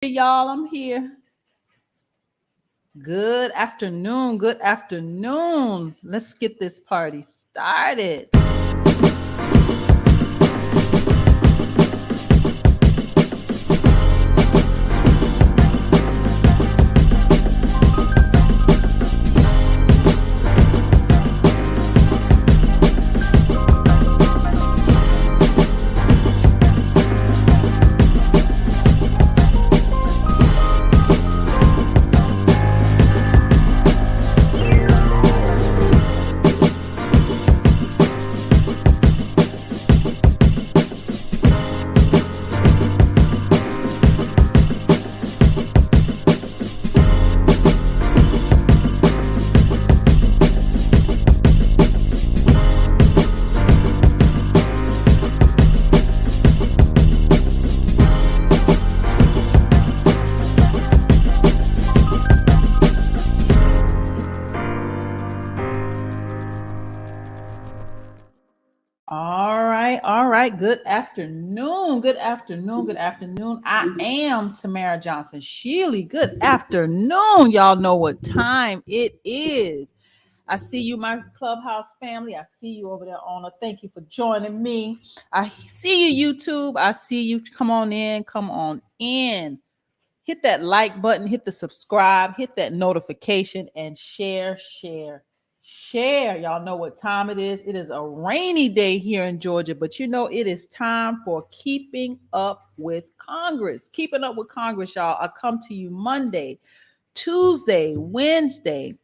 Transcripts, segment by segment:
Y'all, I'm here. Good afternoon. Good afternoon. Let's get this party started. All right. Good afternoon. Good afternoon. Good afternoon. I am Tamara Johnson Shealy. Good afternoon. Y'all know what time it is. I see you, my Clubhouse family. I see you over there, Honor. Thank you for joining me. I see you, YouTube. I see you. Come on in. Come on in. Hit that like button, hit the subscribe, hit that notification, and share. Y'all know what time it is. It is a rainy day here in Georgia, but you know it is time for Keeping Up with Congress. Keeping Up with Congress, y'all. I come to you Monday, Tuesday, Wednesday,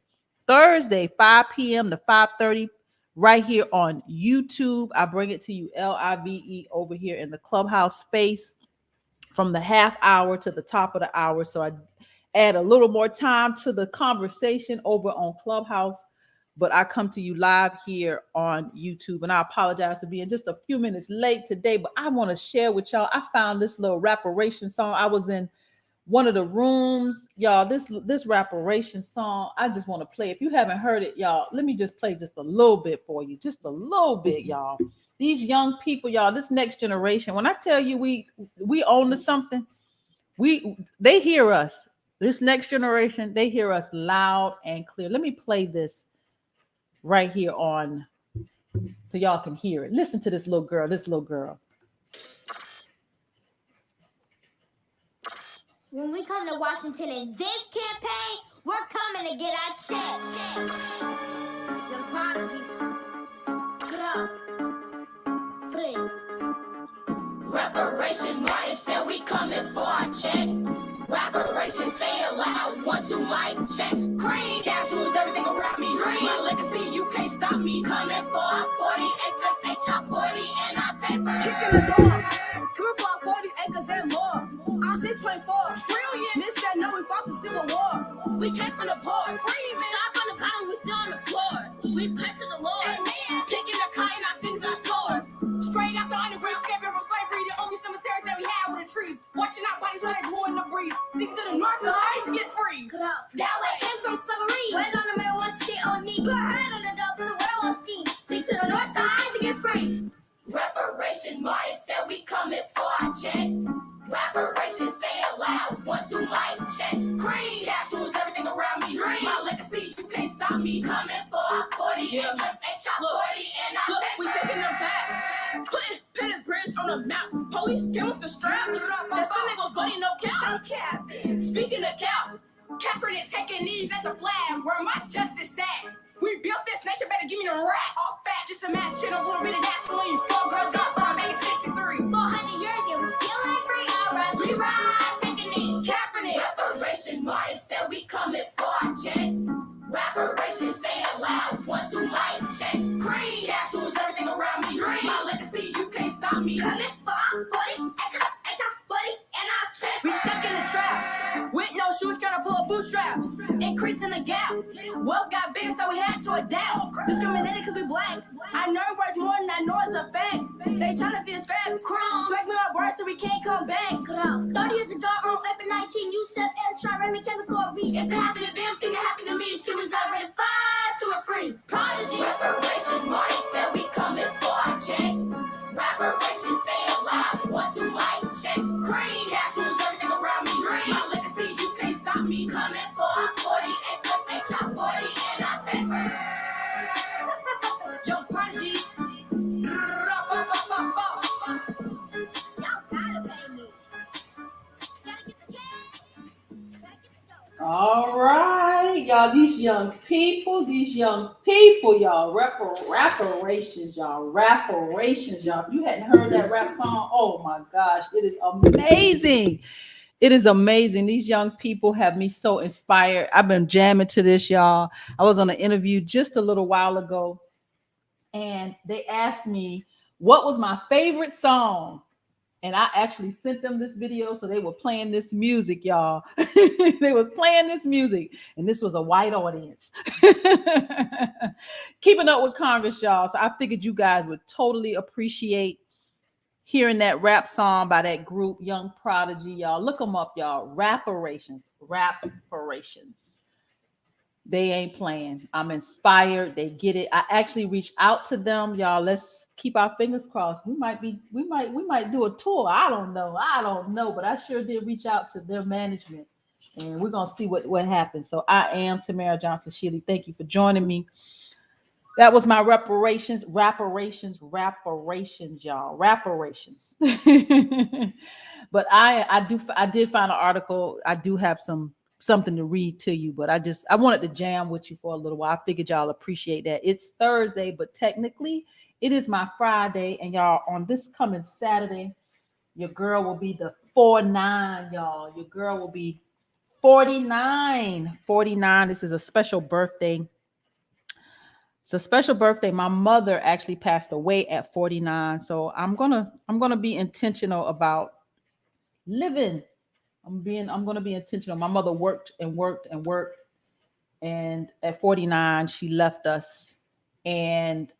Thursday, 5 p.m. to 5:30, right here on YouTube. I bring it to you live over here in the Clubhouse space from the half hour to the top of the hour. So I add a little more time to the conversation over on Clubhouse, but I come to you live here on YouTube. And I apologize for being just a few minutes late today, but I want to share with y'all. I found this little Reparations song. I was in one of the rooms, y'all. This Reparations song, I just want to play. If you haven't heard it, y'all, let me just play just a little bit for you, just a little bit, y'all. These young people, y'all, this next generation, when I tell you we own to something, they hear us. This next generation, they hear us loud and clear. Let me play this right here on so y'all can hear it. Listen to this little girl. When we come to Washington in this campaign, we're coming to get our checks. Young prodigies. Get up. Free. Reparations, Maya said we coming for our check. Reparations, say it loud, 1, 2, mic check. Cream, cash rules everything around me. Dream, my legacy, you can't stop me. Coming for our 40 acres, they chop 40 in our paper. Kicking the door, coming for our 40 acres and more. Our 6.4 trillion. This that know we fought the Civil War. We came from the poor. Free, man. Start from the bottom, we still on the floor. We pray to the Lord. Amen. Picking the cotton, our fingers are sore. Straight out the underground, escaping from slavery. The only cemeteries that we have were the trees. Watching our bodies while they blew in the breeze. Think to the north side to get free. Cut out. That way came from slavery. Where's on the middle, one stick on knee. Put her head on the door, for the world won't ski. Stick to the north side to get free. Reparations, Maya said we coming for our check. Reparations, say it loud, 1, 2, mic check. Cream, cash rules everything around me. Dream, my legacy, you can't stop me. Coming for our 40 acres, they chop 40 in our paper. We taking them back. Putting Pettis Bridge on the map. Police came with the strap. That son niggas buddy, no cap. Some capping. Speaking of cap, Kaepernick taking knees at the flag. Where my justice at? We built this nation, better give me the rack. All fat, just imagine a little bit of gasoline. 4 girls got burned back in 63. 400 years, yeah, we still ain't free. Our rise, we rise, take a knee. Kaepernick. Reparations, Maya said we coming for our check. Reparations, say it loud, 1, 2, mic check. Cream, cash rules everything around me. Dream. My legacy, you can't stop me. Coming for our 40 acres, they chop 40 in our check. We stuck in the trap with no shoes, trying to pull up bootstraps. Increasing the gap. Wealth got big, so we had to adapt. Discriminated because we black. I know it worth more than I know it's a fact. They trying to feel scraps. Strike me my word so we can't come back. Cut out. 30 years ago on April 19, you said and try Remy Kevin Corby. If it happened to them, think it happened to me. Humans already fight to a free. Prodigy. Reparations, Maya said we coming for our check. Reparations, say it loud, 1, 2, mic check. Cream, cash rules everything around me. Dream. All right, y'all. These young people, y'all. Reparations, y'all. Reparations, y'all. If you hadn't heard that rap song, oh my gosh, it is amazing. It is amazing. These young people have me so inspired. I've been jamming to this, y'all. I was on an interview just a little while ago, and they asked me what was my favorite song. And I actually sent them this video, so they were playing this music, y'all. They was playing this music, and this was a white audience. Keeping up with Congress, y'all. So I figured you guys would totally appreciate hearing that rap song by that group, Young Prodigy, y'all. Look them up, y'all. Rapperations. They ain't playing. I'm inspired. They get it. I actually reached out to them, y'all. Let's keep our fingers crossed. We might do a tour. I don't know, but I sure did reach out to their management, and we're gonna see what happens. So I am Tamara Johnson Shealy. Thank you for joining me. That was my reparations, y'all. Reparations. But I did find an article. I do have something to read to you, but I wanted to jam with you for a little while. I figured y'all appreciate that. It's Thursday, but technically it is my Friday, and y'all, on this coming Saturday, your girl will be the 49, y'all. Your girl will be 49. 49. This is a special birthday. It's a special birthday. My mother actually passed away at 49, so I'm gonna be intentional about living. I'm gonna be intentional. My mother worked and worked and worked, and at 49 she left us, and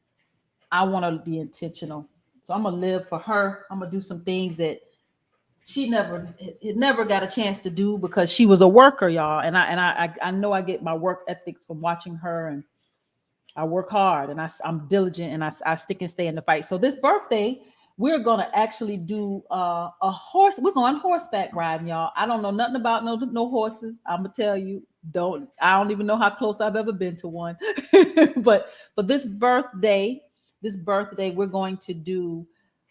I want to be intentional. So I'm gonna live for her. I'm gonna do some things that she never got a chance to do because she was a worker, y'all. And I know I get my work ethics from watching her, and I work hard, and I'm diligent, and I stick and stay in the fight. So this birthday, we're gonna actually do a horse. We're going horseback riding, y'all. I don't know nothing about no horses. I'm gonna tell you, I don't even know how close I've ever been to one. But for this birthday, we're going to do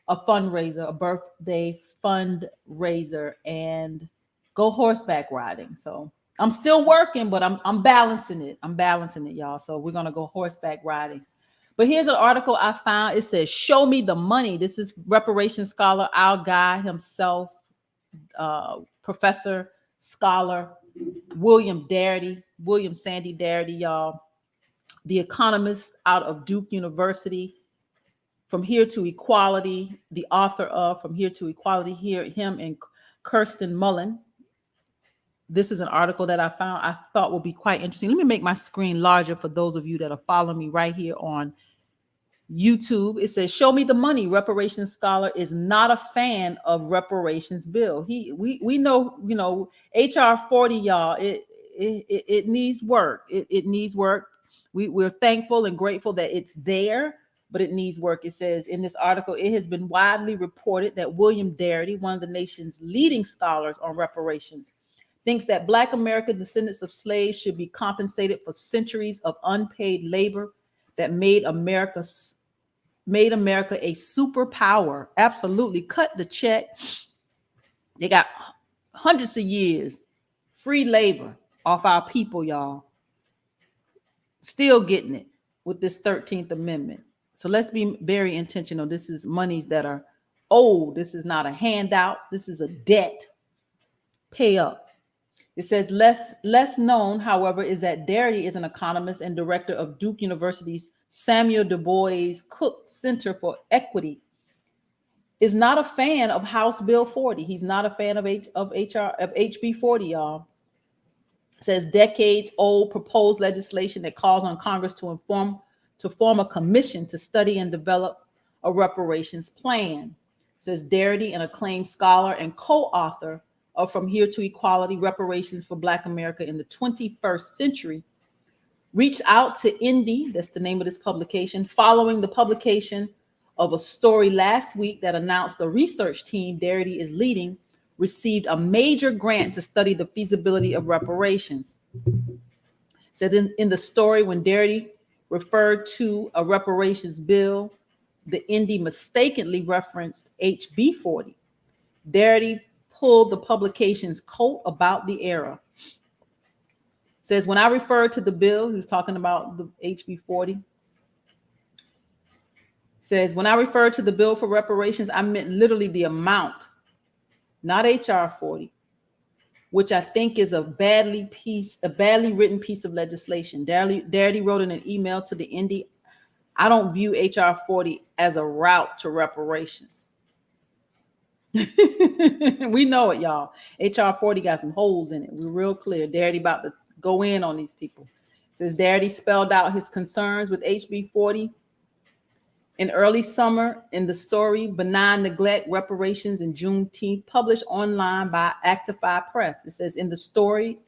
a fundraiser, a birthday fundraiser, and go horseback riding. So I'm still working, but I'm balancing it. I'm balancing it, y'all. So we're gonna go horseback riding. But here's an article I found. It says, "Show me the money." This is reparations scholar, our guy himself, professor, scholar, William Sandy Darity, y'all. The economist out of Duke University. From Here to Equality, the author of From Here to Equality, him and Kirsten Mullen. This is an article that I found I thought would be quite interesting. Let me make my screen larger for those of you that are following me right here on YouTube. It says, "Show me the money. Reparations scholar is not a fan of reparations bill." We know, HR 40, y'all. It needs work. It needs work. We're thankful and grateful that it's there, but it needs work. It says in this article, it has been widely reported that William Darity, one of the nation's leading scholars on reparations, thinks that Black American descendants of slaves should be compensated for centuries of unpaid labor that made America a superpower. Absolutely. Cut the check. They got hundreds of years free labor off our people, y'all. Still getting it with this 13th Amendment. So let's be very intentional. This is monies that are owed. This is not a handout. This is a debt. Pay up. It says less known, however, is that Darity is an economist and director of Duke University's Samuel Du Bois Cook Center for Equity. Is not a fan of House Bill 40. He's not a fan of HB 40, y'all. It says decades-old proposed legislation that calls on Congress to form a commission to study and develop a reparations plan. It says Darity, an acclaimed scholar and co-author of From Here to Equality, Reparations for Black America in the 21st Century, reached out to Indy, that's the name of this publication, following the publication of a story last week that announced the research team Darity is leading received a major grant to study the feasibility of reparations. So then in the story, when Darity referred to a reparations bill, the Indy mistakenly referenced HB 40. Darity pulled the publication's quote about the error. says, when I referred to the bill, he was talking about the HB 40. Says, when I referred to the bill for reparations, I meant literally the amount, not HR 40, which I think is a badly written piece of legislation. Darity wrote in an email to the Indy, I don't view HR 40 as a route to reparations. We know it, y'all. HR 40 got some holes in it. We're real clear. Darity about to go in on these people. It says Darity spelled out his concerns with HB 40 in early summer in the story Benign Neglect, Reparations, and Juneteenth, published online by Actify Press. It says in the story,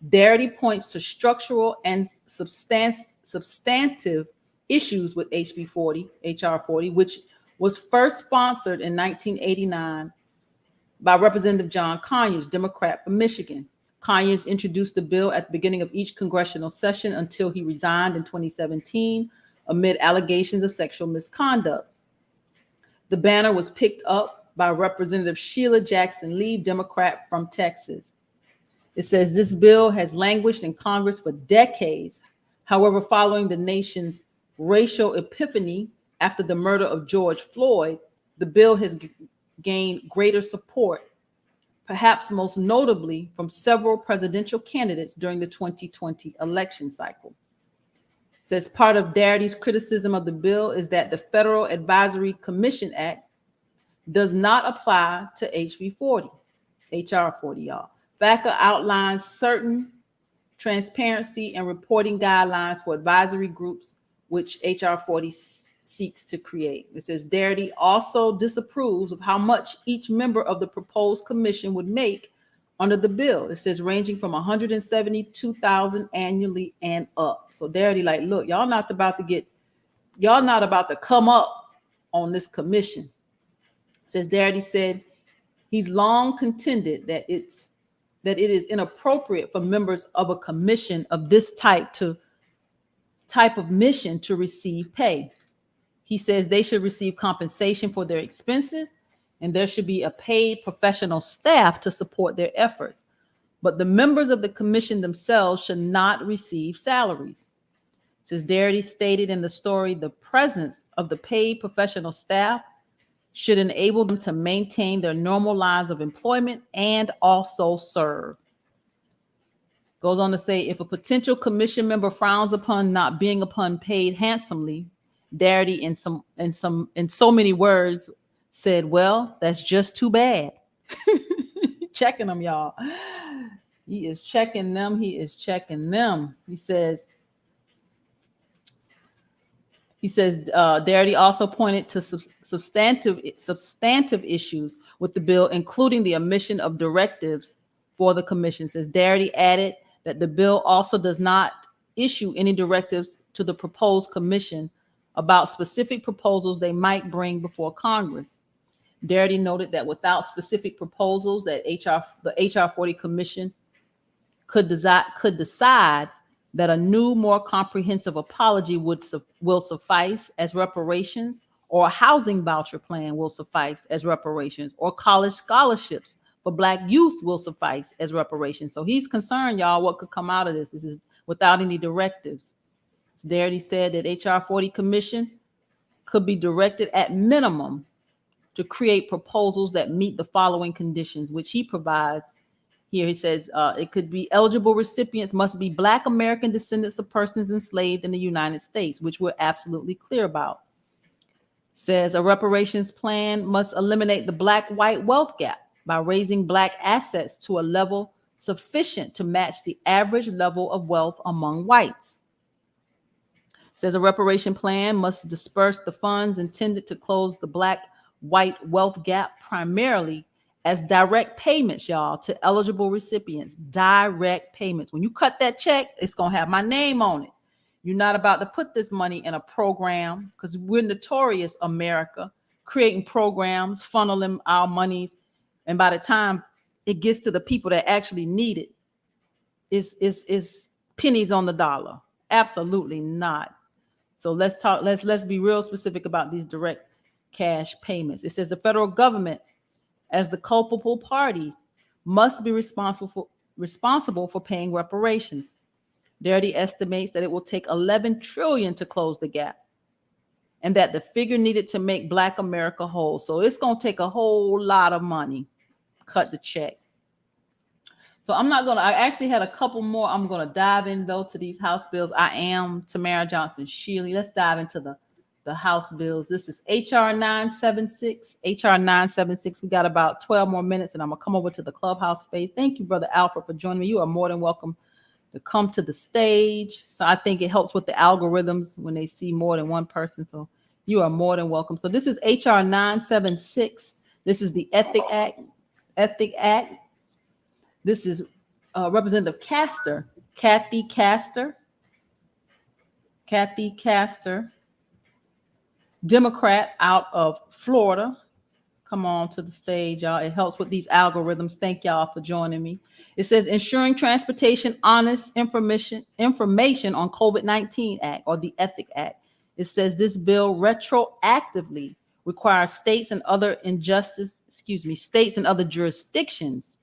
Darity points to structural and substantive issues with HB 40, HR 40, which was first sponsored in 1989 by Representative John Conyers, Democrat from Michigan. Conyers introduced the bill at the beginning of each congressional session until he resigned in 2017 amid allegations of sexual misconduct. The banner was picked up by Representative Sheila Jackson Lee, Democrat from Texas. It says this bill has languished in Congress for decades. However, following the nation's racial epiphany after the murder of George Floyd, the bill has gained greater support, perhaps most notably from several presidential candidates during the 2020 election cycle. It says part of Darity's criticism of the bill is that the Federal Advisory Commission Act does not apply to HB 40, HR 40, y'all. FACA outlines certain transparency and reporting guidelines for advisory groups, which HR 40 seeks to create. It says Darity also disapproves of how much each member of the proposed commission would make under the bill. It says ranging from $172,000 annually and up. So Darity like, look, y'all not about to come up on this commission. It says Darity said he's long contended that it is inappropriate for members of a commission of this type of mission to receive pay. He says they should receive compensation for their expenses, and there should be a paid professional staff to support their efforts. But the members of the commission themselves should not receive salaries. Says Darity stated in the story, the presence of the paid professional staff should enable them to maintain their normal lines of employment and also serve. Goes on to say, if a potential commission member frowns upon not being paid handsomely, Darity in so many words said, well, that's just too bad. Checking them, y'all. He is checking them. He says Darity also pointed to substantive issues with the bill, including the omission of directives for the commission. Says Darity added that the bill also does not issue any directives to the proposed commission about specific proposals they might bring before Congress. Darity noted that without specific proposals, that the HR 40 commission could decide that a new, more comprehensive apology will suffice as reparations, or a housing voucher plan will suffice as reparations, or college scholarships for Black youth will suffice as reparations. So he's concerned, y'all, what could come out of this. This is without any directives. Darity said that HR 40 commission could be directed at minimum to create proposals that meet the following conditions, which he provides here. He says it could be eligible recipients must be Black American descendants of persons enslaved in the United States, which we're absolutely clear about. Says a reparations plan must eliminate the Black-white wealth gap by raising Black assets to a level sufficient to match the average level of wealth among whites. Says a reparation plan must disperse the funds intended to close the Black-white wealth gap primarily as direct payments, y'all, to eligible recipients. Direct payments. When you cut that check, it's going to have my name on it. You're not about to put this money in a program, because we're notorious, America, creating programs, funneling our monies, and by the time it gets to the people that actually need it, it's pennies on the dollar. Absolutely not. So let's be real specific about these direct cash payments. It says the federal government, as the culpable party, must be responsible for paying reparations. Darity estimates that it will take 11 trillion to close the gap, and that the figure needed to make Black America whole. So it's going to take a whole lot of money. Cut the check. So I actually had a couple more. I'm going to dive in though to these House bills. I am Tamara Johnson Shealy. Let's dive into the House bills. This is HR 976. HR 976. We got about 12 more minutes and I'm going to come over to the clubhouse space. Thank you, Brother Alfred, for joining me. You are more than welcome to come to the stage. So I think it helps with the algorithms when they see more than one person. So you are more than welcome. So this is HR 976. This is the Ethic Act. This is Representative Kathy Castor, Democrat out of Florida. Come on to the stage, y'all. It helps with these algorithms. Thank y'all for joining me. It says ensuring transportation honest information on COVID-19 Act, or the Ethic Act. It says this bill retroactively requires states and other jurisdictions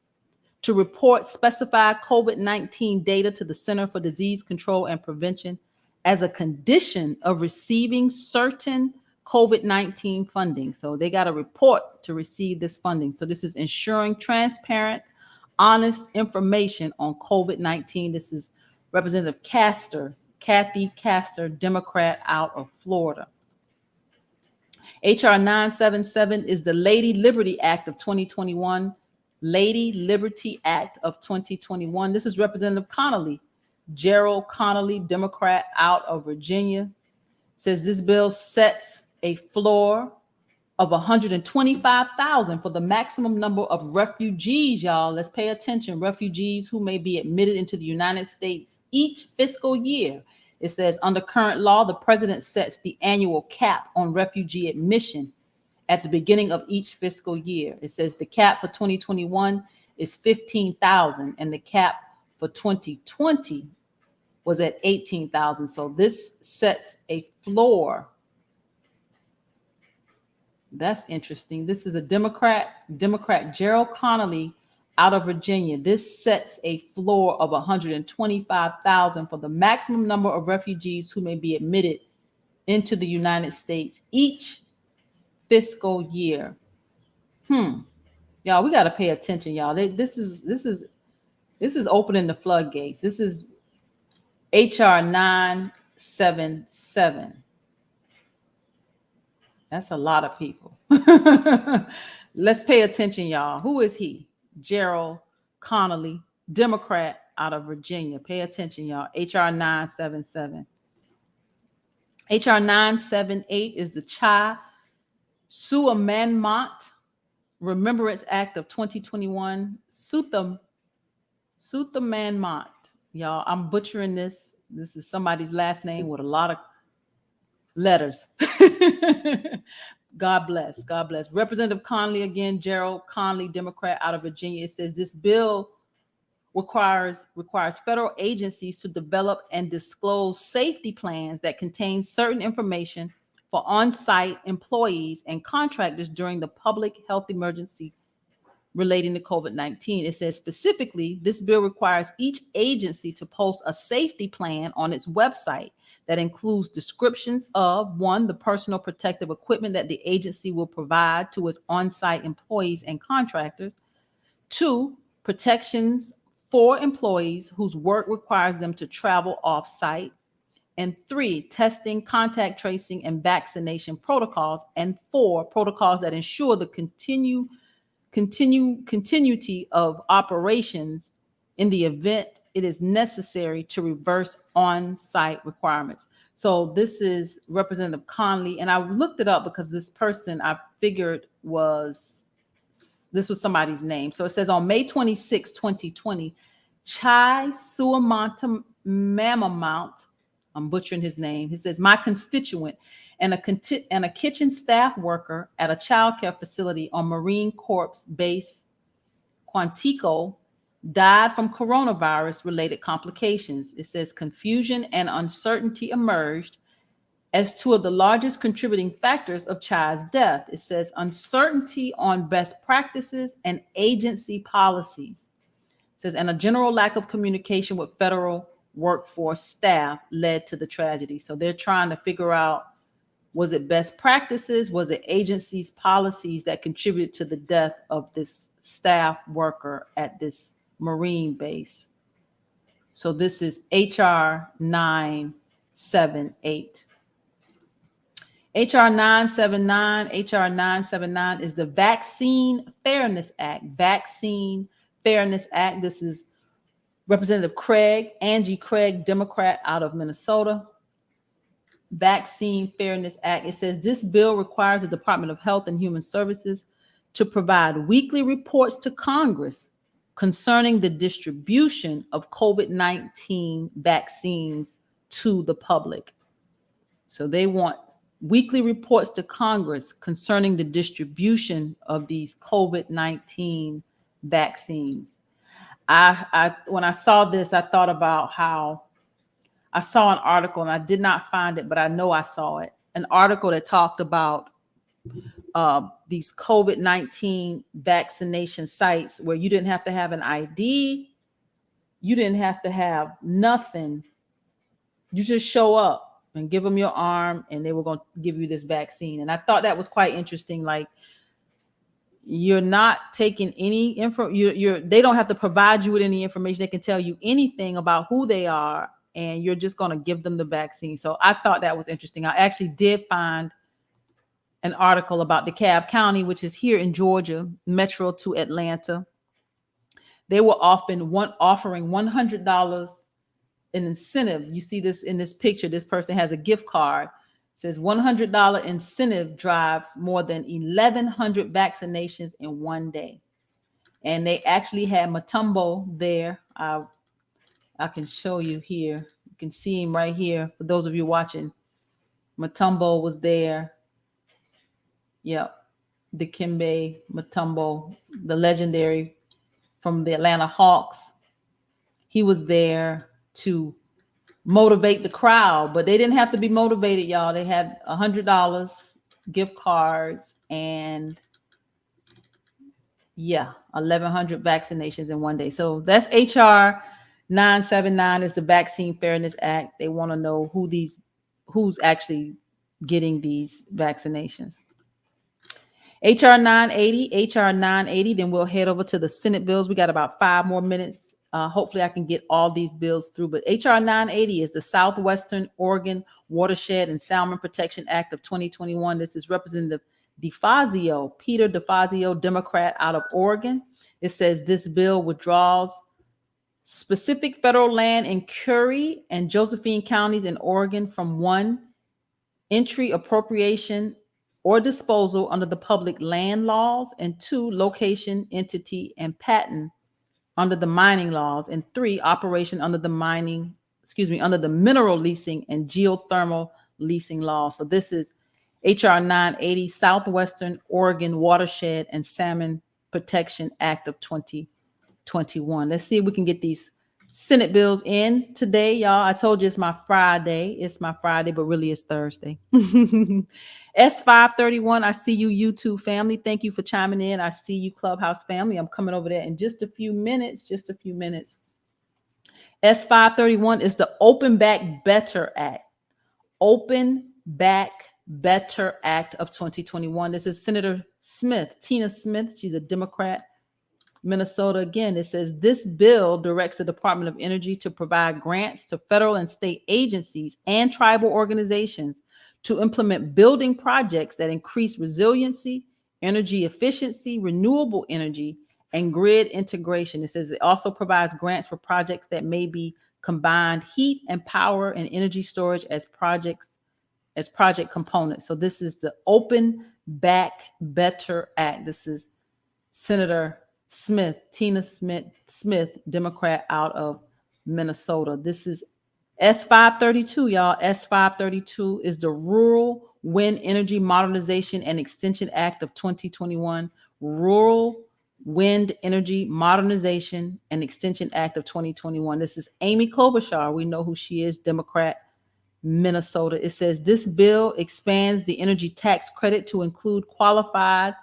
to report specified COVID-19 data to the Center for Disease Control and Prevention as a condition of receiving certain COVID-19 funding. So they got to report to receive this funding. So this is ensuring transparent, honest information on COVID-19. This is Representative Kathy Castor, Democrat out of Florida. HR 977 is the Lady Liberty Act of 2021. Lady Liberty Act of 2021. This is Representative Gerald Connolly, Democrat out of Virginia. Says this bill sets a floor of 125,000 for the maximum number of refugees, y'all. Let's pay attention. Refugees who may be admitted into the United States each fiscal year. It says under current law, the president sets the annual cap on refugee admission at the beginning of each fiscal year. It says the cap for 2021 is 15,000 and the cap for 2020 was at 18,000. So this sets a floor. That's interesting. This is a Democrat Gerald Connolly out of Virginia. This sets a floor of 125,000 for the maximum number of refugees who may be admitted into the United States each fiscal year. Y'all, we got to pay attention, y'all. This is opening the floodgates. This is HR 977. That's a lot of people. Let's pay attention, y'all. Who is he? Gerald Connolly, Democrat out of Virginia. Pay attention, y'all. HR 977. HR 978 is the Chai Suammanmont Remembrance Act of 2021. Suammanmont. Y'all, I'm butchering this. This is somebody's last name with a lot of letters. God bless. God bless. Representative Connolly again, Gerald Connolly, Democrat out of Virginia. It says this bill requires federal agencies to develop and disclose safety plans that contain certain information for on-site employees and contractors during the public health emergency relating to COVID-19. It says specifically, this bill requires each agency to post a safety plan on its website that includes descriptions of, one, the personal protective equipment that the agency will provide to its on-site employees and contractors, two, protections for employees whose work requires them to travel off-site, and three, testing, contact tracing, and vaccination protocols, and four, protocols that ensure the continuity of operations in the event it is necessary to reverse on-site requirements. So this is Representative Connolly, and I looked it up because this person I figured this was somebody's name. So it says on May 26, 2020, Chai Suammanmont, I'm butchering his name. He says, my constituent and a kitchen staff worker at a child care facility on Marine Corps Base Quantico died from coronavirus-related complications. It says confusion and uncertainty emerged as two of the largest contributing factors of Chai's death. It says uncertainty on best practices and agency policies. It says, and a general lack of communication with federal workforce staff led to the tragedy. So they're trying to figure out, was it best practices? Was it agencies' policies that contributed to the death of this staff worker at this Marine base? So this is HR 978. HR 979, HR 979 is the Vaccine Fairness Act. Vaccine Fairness Act. This is Representative Angie Craig, Democrat out of Minnesota. Vaccine Fairness Act. It says this bill requires the Department of Health and Human Services to provide weekly reports to Congress concerning the distribution of COVID-19 vaccines to the public. So they want weekly reports to Congress concerning the distribution of these COVID-19 vaccines. When I saw this, I thought about how I saw an article, and I did not find it, but I know I saw it. An article that talked about these COVID-19 vaccination sites where you didn't have to have an ID, you didn't have to have nothing. You just show up and give them your arm, and they were going to give you this vaccine. And I thought that was quite interesting. Like, you're not taking any info. They don't have to provide you with any information. They can tell you anything about who they are, and you're just going to give them the vaccine. So I thought that was interesting. I actually did find an article about DeKalb County, which is here in Georgia, metro to Atlanta. They were offering $100 an incentive. You see this in this picture. This person has a gift card. It says $100 incentive drives more than 1,100 vaccinations in one day. And they actually had Mutombo there. I can show you here. You can see him right here. For those of you watching, Mutombo was there. Yep. Dikembe Mutombo, the legendary from the Atlanta Hawks. He was there to motivate the crowd, but they didn't have to be motivated, y'all. They had $100 gift cards and 1,100 vaccinations in one day. So that's HR 979 is the Vaccine Fairness Act. They want to know who's actually getting these vaccinations. HR 980, then we'll head over to the Senate bills. We got about 5 more minutes. Hopefully I can get all these bills through, but HR 980 is the Southwestern Oregon Watershed and Salmon Protection Act of 2021. This is Representative Peter DeFazio, Democrat out of Oregon. It says this bill withdraws specific federal land in Curry and Josephine counties in Oregon from 1, entry, appropriation, or disposal under the public land laws, and 2, location, entity, and patent under the mining laws, and 3, operation under the mineral leasing and geothermal leasing laws. So this is HR 980, Southwestern Oregon Watershed and Salmon Protection Act of 2021. Let's see if we can get these Senate bills in today, y'all. I told you it's my Friday. It's my Friday, but really it's Thursday. S531, I see you, YouTube family. Thank you for chiming in. I see you, Clubhouse family. I'm coming over there in just a few minutes. S531 is the Open Back Better Act. Open Back Better Act of 2021. This is Senator Tina Smith. She's a Democrat, Minnesota. Again, it says this bill directs the Department of Energy to provide grants to federal and state agencies and tribal organizations to implement building projects that increase resiliency, energy efficiency, renewable energy, and grid integration. It says it also provides grants for projects that may be combined heat and power and energy storage as project components. So this is the Open Back Better Act. This is Senator Tina Smith, Democrat out of Minnesota. This is S532, y'all. S532 is the Rural Wind Energy Modernization and Extension Act of 2021. Rural Wind Energy Modernization and Extension Act of 2021. This is Amy Klobuchar. We know who she is, Democrat, Minnesota. It says this bill expands the energy tax credit to include qualified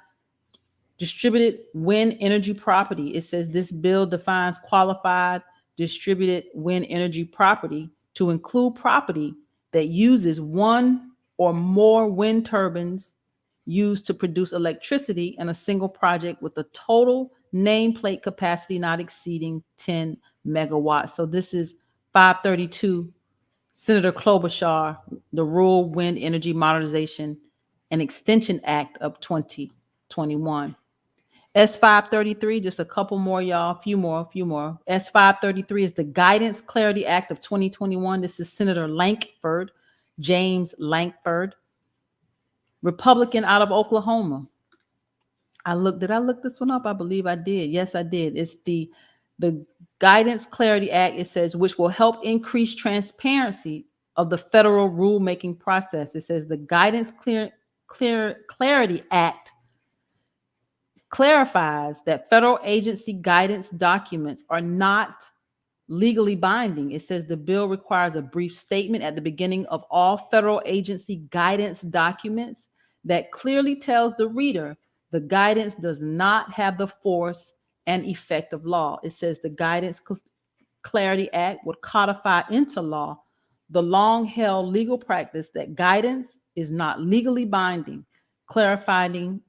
distributed wind energy property. It says this bill defines qualified distributed wind energy property to include property that uses one or more wind turbines used to produce electricity in a single project with a total nameplate capacity not exceeding 10 megawatts. So this is 532 Senator Klobuchar, the Rural Wind Energy Modernization and Extension Act of 2021. S533, just a couple more, y'all, a few more. S533 is the Guidance Clarity Act of 2021. This is Senator Lankford, James Lankford, Republican out of Oklahoma. Did I look this one up? I believe I did. Yes, I did. It's the Guidance Clarity Act. It says, which will help increase transparency of the federal rulemaking process. It says the Guidance Clarity Act clarifies that federal agency guidance documents are not legally binding. It says the bill requires a brief statement at the beginning of all federal agency guidance documents that clearly tells the reader the guidance does not have the force and effect of law. It says the Guidance Clarity Act would codify into law the long-held legal practice that guidance is not legally binding, clarifying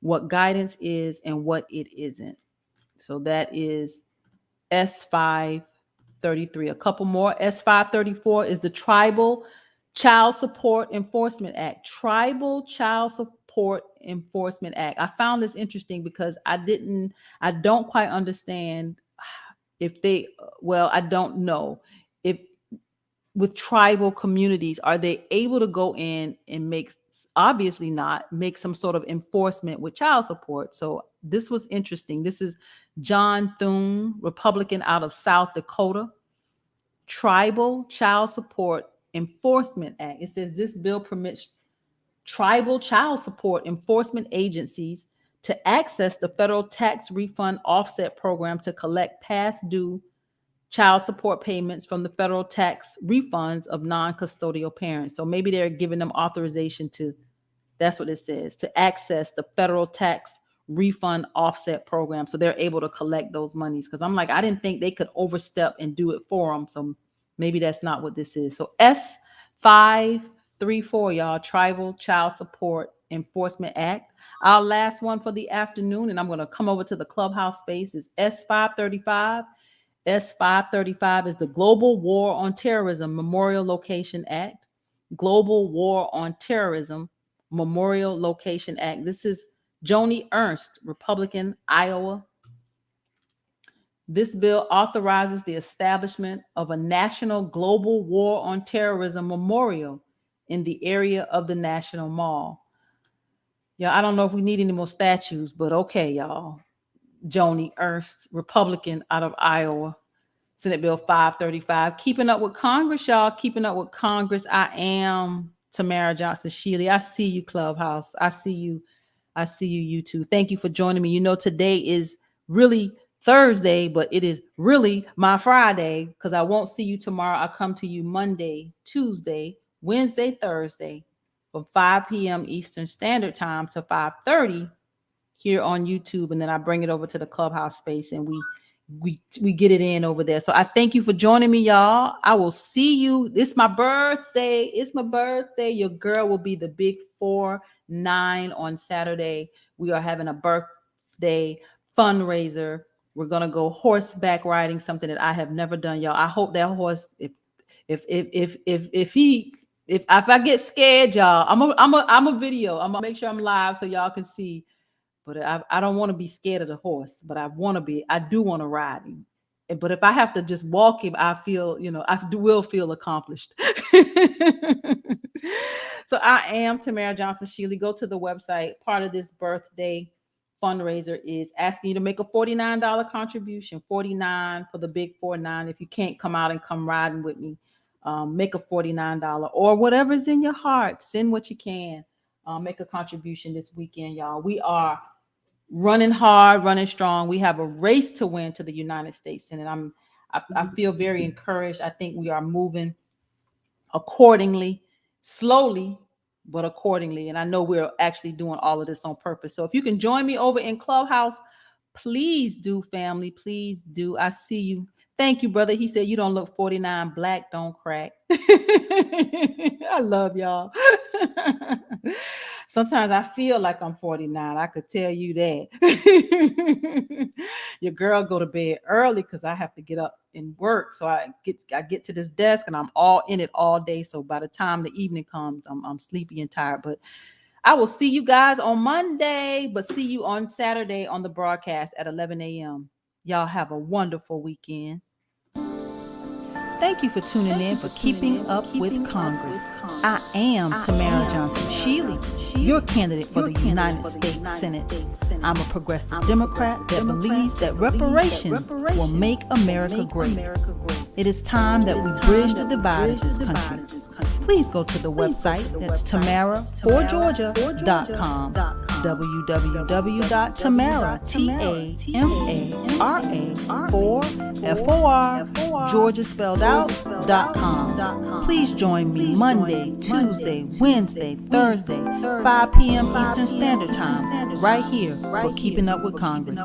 what guidance is and what it isn't. So that is S533. A couple more. S534 is the Tribal Child Support Enforcement Act. Tribal Child Support Enforcement Act. I found this interesting because I don't quite understand if I don't know if with tribal communities, are they able to go in and obviously not make some sort of enforcement with child support? So this was interesting. This is John Thune, Republican out of South Dakota. Tribal Child Support Enforcement Act. It says this bill permits tribal child support enforcement agencies to access the federal tax refund offset program to collect past due child support payments from the federal tax refunds of non-custodial parents. So maybe they're giving them authorization that's what it says, to access the federal tax refund offset program. So they're able to collect those monies. Because I'm like, I didn't think they could overstep and do it for them. So maybe that's not what this is. So S534, y'all, Tribal Child Support Enforcement Act. Our last one for the afternoon, and I'm going to come over to the clubhouse space, is S535. S535 is the Global War on Terrorism Memorial Location Act. Global War on Terrorism Memorial Location Act. This is Joni Ernst, Republican, Iowa. This bill authorizes the establishment of a national Global War on Terrorism memorial in the area of the National Mall. Yeah, I don't know if we need any more statues, but okay, y'all. Joni Ernst, Republican out of Iowa. Senate Bill 535. Keeping up with Congress, y'all. Keeping up with Congress. I am Tamara Johnson Shealy. I see you, Clubhouse. I see you, you too. Thank you for joining me. You know, today is really Thursday, but it is really my Friday because I won't see you tomorrow. I come to you Monday, Tuesday, Wednesday, Thursday from 5 p.m. Eastern Standard Time to 5:30 here on YouTube. And then I bring it over to the Clubhouse space and we get it in over there. So I thank you for joining me, y'all. I will see you. It's my birthday. It's my birthday. Your girl will be the big 4-9 on Saturday. We are having a birthday fundraiser. We're gonna go horseback riding, something that I have never done, y'all. I hope that horse, if I get scared, y'all, I'm a video. I'm gonna make sure I'm live so y'all can see. But I don't want to be scared of the horse, but I do want to ride him. But if I have to just walk him, I feel, will feel accomplished. So I am Tamara Johnson Shealy. Go to the website. Part of this birthday fundraiser is asking you to make a $49 contribution, $49 for the big 4-9. If you can't come out and come riding with me, make a $49 or whatever's in your heart. Send what you can. Make a contribution this weekend, y'all. We are running hard, running strong. We have a race to win to the United States Senate. I feel very encouraged. I think we are moving accordingly, slowly, but accordingly. And I know we're actually doing all of this on purpose. So if you can join me over in Clubhouse, Please do, family. Please do. I see you. Thank you, brother. He said you don't look 49. Black don't crack. I love y'all. Sometimes I feel like I'm 49. I could tell you that. Your girl go to bed early because I have to get up and work. So I get to this desk and I'm all in it all day. So by the time the evening comes, I'm sleepy and tired. But I will see you guys on Monday, but see you on Saturday on the broadcast at 11 a.m. Y'all have a wonderful weekend. Thank you for tuning in for Keeping Up with Congress. I am Tamara Johnson-Sheely, your candidate for the United States Senate. I'm a progressive Democrat that believes that reparations will make America great. It is time that we bridge the divide of this country. Please go to the website that's tamaraforgeorgia.com, www.tamara, Georgia spelled out.com. Please join me Monday, Tuesday, Wednesday, Thursday, 5 p.m. Eastern Standard Time, right here for Keeping Up with Congress.